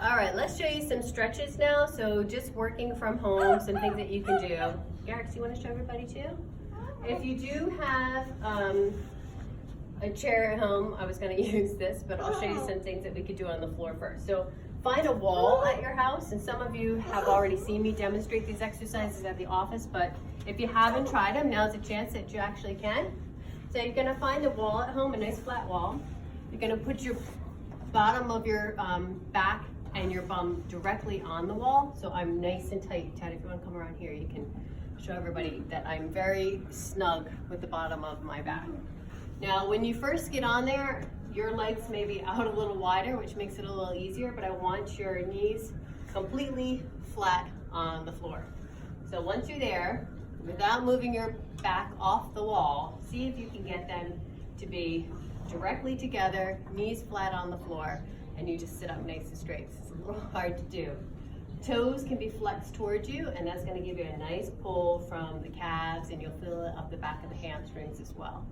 All right, let's show you some stretches now. So just working from home, some things that you can do. Garrix, you want to show everybody too? If you do have a chair at home, I was going to use this, but I'll show you some things that we could do on the floor first. So find a wall at your house, and some of you have already seen me demonstrate these exercises at the office, but if you haven't tried them, now's a chance that you actually can. So you're going to find a wall at home, a nice flat wall. You're going to put your bottom of your back and your bum directly on the wall. So I'm nice and tight. Ted, if you want to come around here, you can show everybody that I'm very snug with the bottom of my back. Now, when you first get on there, your legs may be out a little wider, which makes it a little easier, but I want your knees completely flat on the floor. So once you're there, without moving your back off the wall, see if you can get them to be directly together, knees flat on the floor, and you just sit up nice and straight. It's a little hard to do. Toes can be flexed towards you, and that's going to give you a nice pull from the calves, and you'll feel it up the back of the hamstrings as well.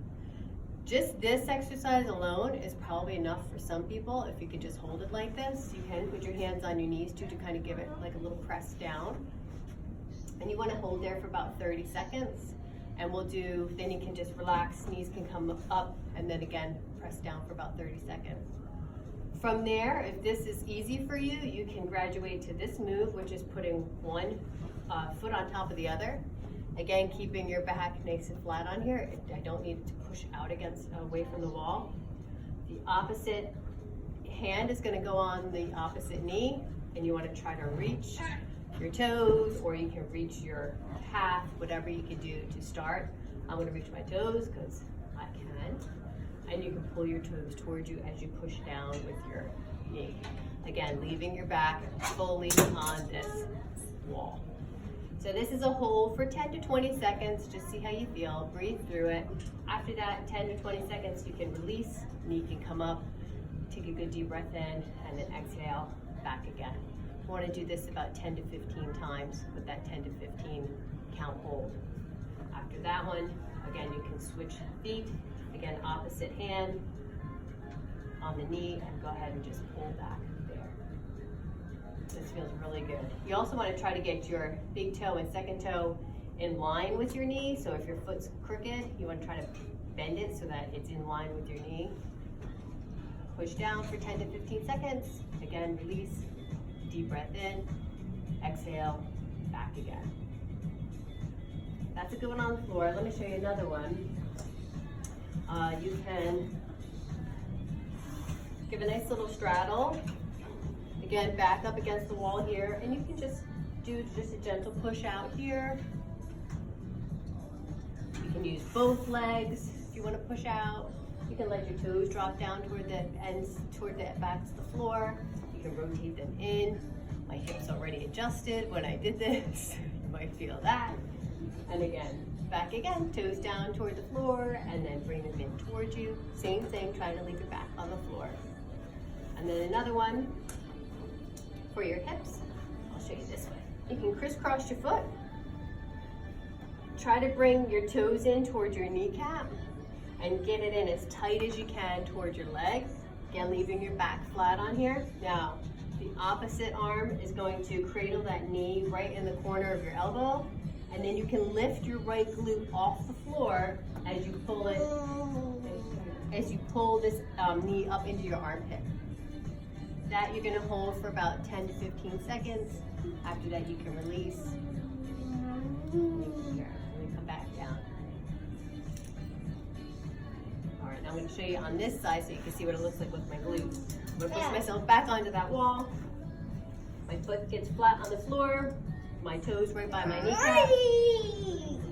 Just this exercise alone is probably enough for some people. If you could just hold it like this, you can put your hands on your knees too to kind of give it like a little press down. And you want to hold there for about 30 seconds. And then you can just relax, knees can come up, and then again, press down for about 30 seconds. From there, if this is easy for you, you can graduate to this move, which is putting one foot on top of the other. Again, keeping your back nice and flat on here. I don't need to push out away from the wall. The opposite hand is going to go on the opposite knee, and you want to try to reach your toes, or you can reach your calf, whatever you can do to start. I'm going to reach my toes because I can. And you can pull your toes towards you as you push down with your knee. Again, leaving your back fully on this wall. So this is a hold for 10 to 20 seconds. Just see how you feel. Breathe through it. After that, 10 to 20 seconds, you can release. Knee can come up. Take a good deep breath in, and then exhale back again. You want to do this about 10 to 15 times with that 10 to 15 count hold. After that one, again, you can switch feet. Again, opposite hand on the knee, and go ahead and just pull back there. This feels really good. You also want to try to get your big toe and second toe in line with your knee. So if your foot's crooked, you want to try to bend it so that it's in line with your knee. Push down for 10 to 15 seconds. Again, release. Deep breath in. Exhale. Back again. That's a good one on the floor. Let me show you another one. You can give a nice little straddle. Again, back up against the wall here, and you can just do just a gentle push out here. You can use both legs if you want to push out. You can let your toes drop down toward the ends, toward the backs of the floor. You can rotate them in. My hips already adjusted when I did this. You might feel that. And again, back again, toes down toward the floor, and then bring them in towards you. Same thing, trying to leave your back on the floor. And then another one for your hips. I'll show you this way. You can crisscross your foot. Try to bring your toes in towards your kneecap and get it in as tight as you can towards your leg. Again, leaving your back flat on here. Now, the opposite arm is going to cradle that knee right in the corner of your elbow. And then you can lift your right glute off the floor as you pull this knee up into your armpit. That you're going to hold for about 10 to 15 seconds. After that, you can release. And then come back down. All right, now I'm going to show you on this side so you can see what it looks like with my glutes. I'm going to push myself back onto that wall. My foot gets flat on the floor. My toes right by my kneecap.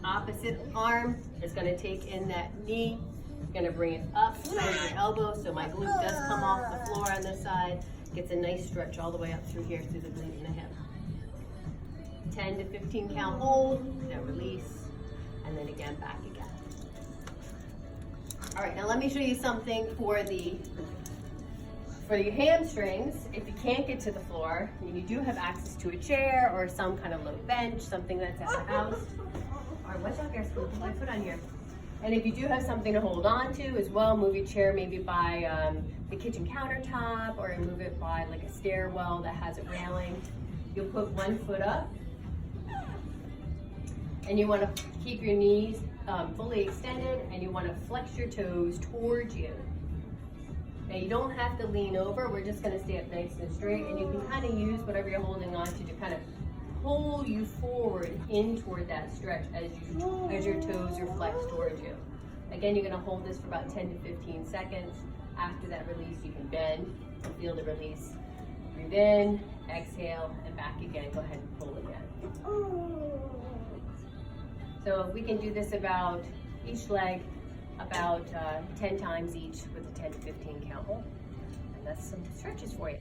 Opposite arm is going to take in that knee. You're going to bring it up towards your elbow so my glute does come off the floor on this side. Gets a nice stretch all the way up through here through the glute and the hip. 10 to 15 count hold, then release, and then again back again. All right, now let me show you something for your hamstrings. If you can't get to the floor, and you do have access to a chair or some kind of low bench, something that's at the house. All right, watch out, Garrix, put my foot on here. And if you do have something to hold on to as well, move your chair maybe by the kitchen countertop, or move it by like a stairwell that has a railing. You'll put one foot up, and you want to keep your knees fully extended, and you want to flex your toes towards you. Now you don't have to lean over, we're just going to stay up nice and straight, and you can kind of use whatever you're holding on to kind of pull you forward in toward that stretch as your toes are flexed towards you. Again, you're going to hold this for about 10 to 15 seconds. After that release, you can bend and feel the release. Breathe in, exhale, and back again. Go ahead and pull again. So we can do this about each leg about 10 times each with a 10 to 15 count hold. And that's some stretches for you.